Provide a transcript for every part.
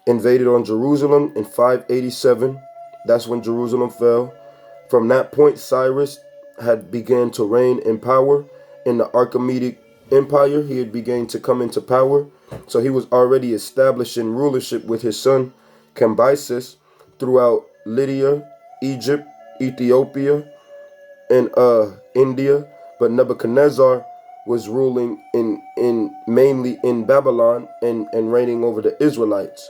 invaded on Jerusalem in 587. That's when Jerusalem fell. From that point, Cyrus had began to reign in power in the Archemedic Empire. He had begun to come into power. So he was already establishing rulership with his son Cambyses throughout Lydia, Egypt, Ethiopia, and India. But Nebuchadnezzar was ruling in mainly in Babylon and reigning over the Israelites.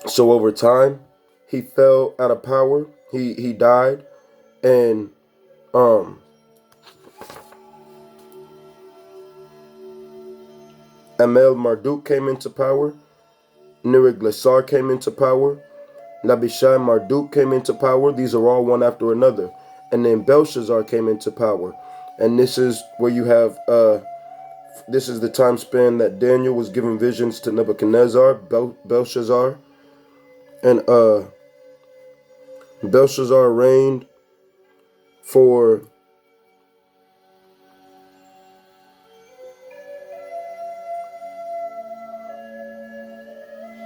So over time, he fell out of power. He died, and Amel Marduk came into power. Neriglissar came into power. Nabishai Marduk came into power. These are all one after another. And then Belshazzar came into power. And this is where you have, this is the time span that Daniel was giving visions to Nebuchadnezzar, Belshazzar. And Belshazzar reigned for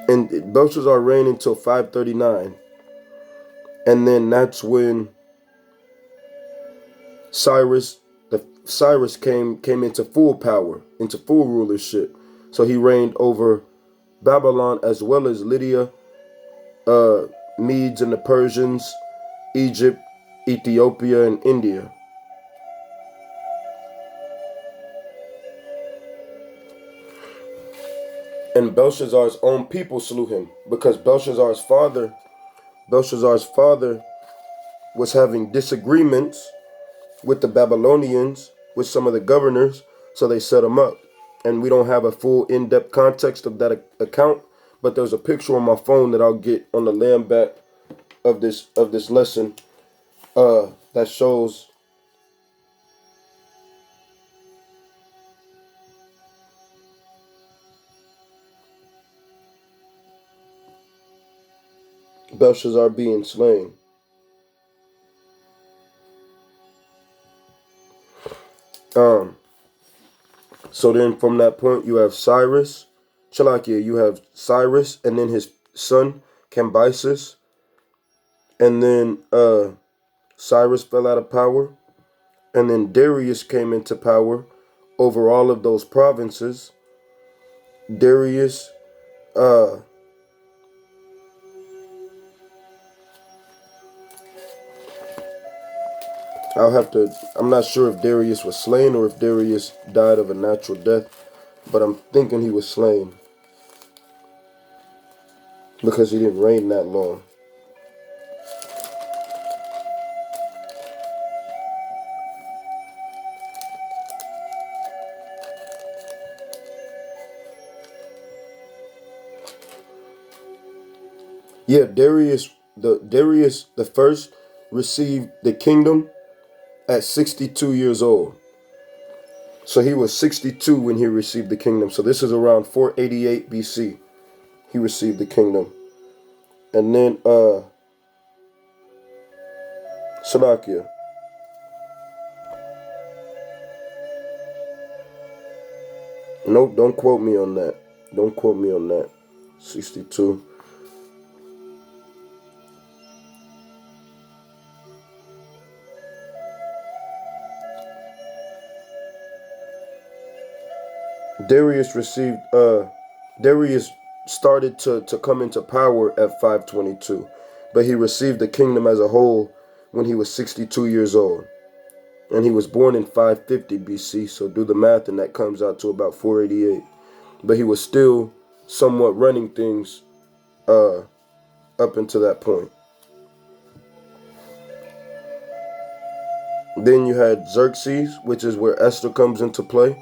and Belshazzar reigned until 539. And then that's when Cyrus came into full power, into full rulership. So he reigned over Babylon as well as Lydia, Medes and the Persians, Egypt, Ethiopia, and India. And Belshazzar's own people slew him because Belshazzar's father was having disagreements with the Babylonians, with some of the governors, so they set him up. And we don't have a full in-depth context of that account, but there's a picture on my phone that I'll get on the land back of this lesson that shows Belshazzar being slain. So then from that point you have you have Cyrus, and then his son Cambyses, and then Cyrus fell out of power, and then Darius came into power over all of those provinces. Darius I'm not sure if Darius was slain or if Darius died of a natural death, but I'm thinking he was slain because he didn't reign that long. Yeah, Darius the first received the kingdom at 62 years old. So he was 62 when he received the kingdom. So this is around 488 BC. He received the kingdom. And then Salakia. Nope, don't quote me on that. Don't quote me on that. 62. Darius started to come into power at 522, but he received the kingdom as a whole when he was 62 years old. And he was born in 550 BC, so do the math and that comes out to about 488. But he was still somewhat running things up until that point. Then you had Xerxes, which is where Esther comes into play.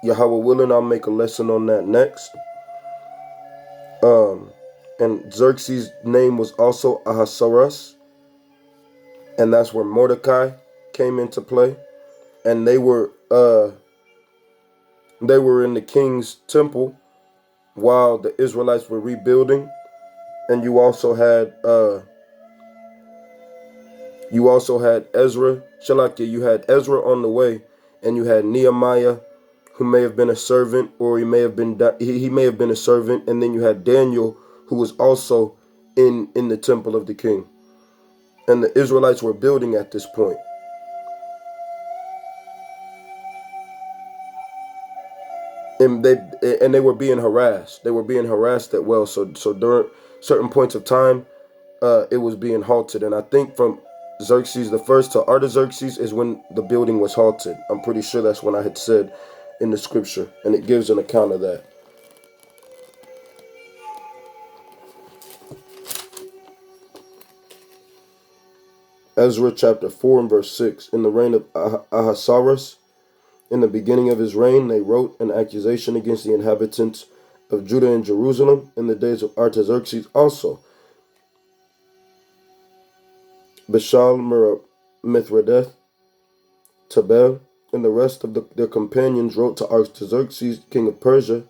Yahweh willing, I'll make a lesson on that next. And Xerxes' name was also Ahasuerus, and that's where Mordecai came into play. And they were in the king's temple while the Israelites were rebuilding. And you also had Ezra. You had Ezra on the way, and you had Nehemiah who may have been a servant, or he may have been a servant, and then you had Daniel, who was also in the temple of the king. And the Israelites were building at this point. And they were being harassed. They were being harassed as well. So during certain points of time, it was being halted. And I think from Xerxes the first to Artaxerxes is when the building was halted. I'm pretty sure that's when I had said in the scripture, and it gives an account of that. Ezra chapter 4 and verse 6. In the reign of Ahasuerus, in the beginning of his reign, they wrote an accusation against the inhabitants of Judah and Jerusalem in the days of Artaxerxes also. Bashal, Mithradeth, Tabel, and the rest of their companions wrote to Artaxerxes, king of Persia,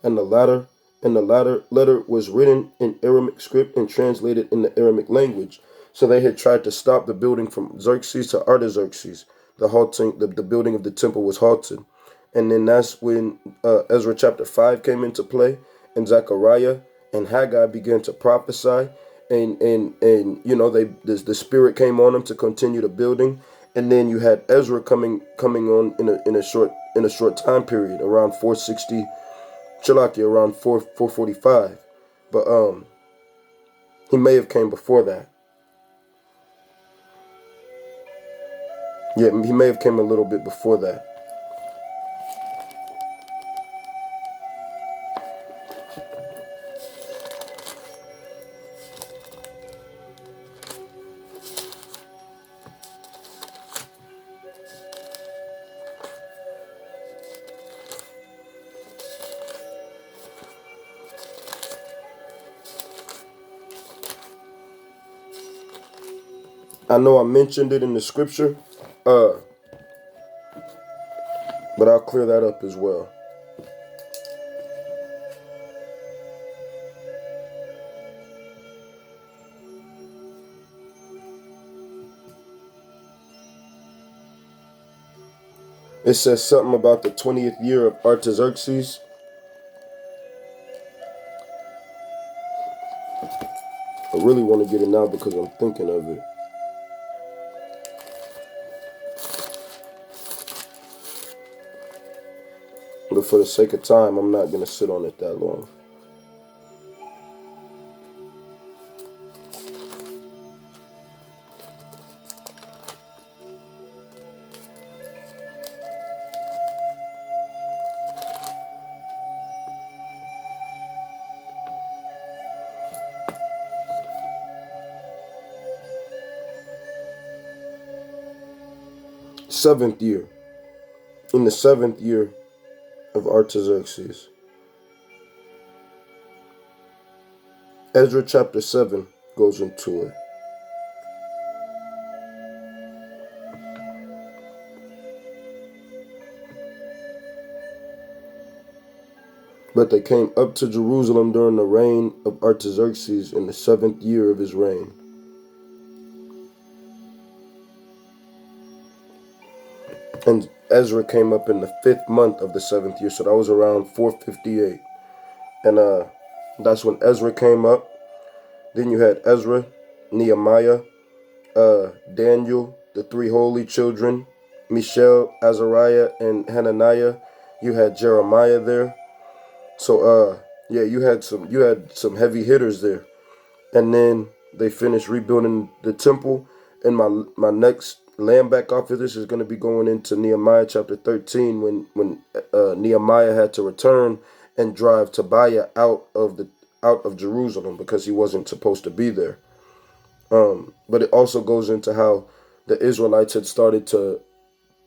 and the latter letter was written in Aramaic script and translated in the Aramaic language. So they had tried to stop the building from Xerxes to Artaxerxes. The building of the temple was halted. And then that's when Ezra chapter 5 came into play, and Zechariah and Haggai began to prophesy, and the spirit came on them to continue the building. And then you had Ezra coming on in a short time period, around 460, around 445. But he may have came before that. Yeah, he may have came a little bit before that. I know I mentioned it in the scripture, but I'll clear that up as well. It says something about the 20th year of Artaxerxes. I really want to get it now because I'm thinking of it. But for the sake of time, I'm not going to sit on it that long. Seventh year. In the 7th year of Artaxerxes. Ezra chapter 7 goes into it. But they came up to Jerusalem during the reign of Artaxerxes in the 7th year of his reign. And Ezra came up in the 5th month of the 7th year, so that was around 458. And that's when Ezra came up. Then you had Ezra, Nehemiah, Daniel, the 3 holy children, Mishael, Azariah, and Hananiah. You had Jeremiah there. So yeah, you had some heavy hitters there. And then they finished rebuilding the temple. And my next land back off of this is going to be going into Nehemiah chapter 13 when Nehemiah had to return and drive Tobiah out of Jerusalem because he wasn't supposed to be there. But it also goes into how the Israelites had started to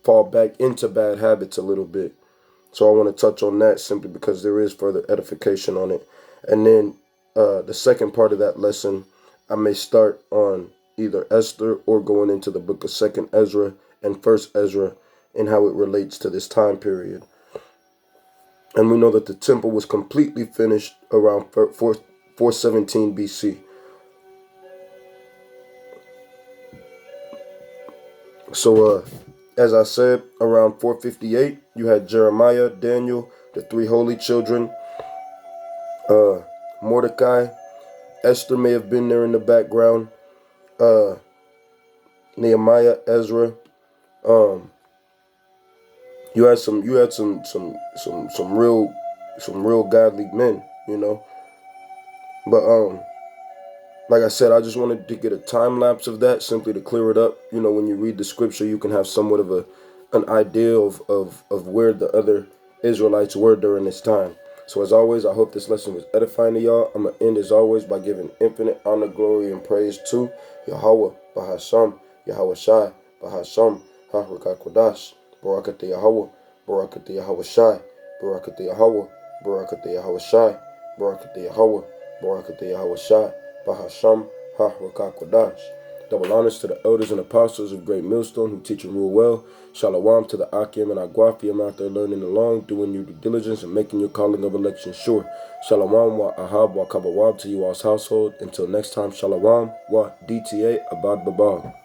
fall back into bad habits a little bit. So I want to touch on that simply because there is further edification on it. And then the second part of that lesson, I may start on either Esther or going into the book of 2nd Ezra and 1st Ezra and how it relates to this time period. And we know that the temple was completely finished around 417 BC. So As I said, around 458, you had Jeremiah, Daniel, the three holy children, Mordecai. Esther may have been there in the background. Nehemiah, Ezra. Um, some real godly men, you know. But like I said, I just wanted to get a time lapse of that simply to clear it up. You know, when you read the scripture, you can have somewhat of an idea of where the other Israelites were during this time. So as always, I hope this lesson was edifying to y'all. I'm going to end as always by giving infinite honor, glory, and praise to Yahweh, Bahasham, Yahweh Shai, Bahasham, HaRakakwadash, Barakatah Yahweh, Barakatah Yahweh Shai, Barakatah Yahweh, Barakatah Yahweh Shai, Barakatah Yahweh, Barakatah Yahweh Shai, Bahasham, HaRakakwadash. Double honors to the elders and apostles of Great Millstone who teach and rule well. Shalom to the Akim and Agwafiam out there learning along, doing your due diligence and making your calling of election sure. Shalom wa ahab wa kabawab to you all's household. Until next time, shalom wa DTA abad babab.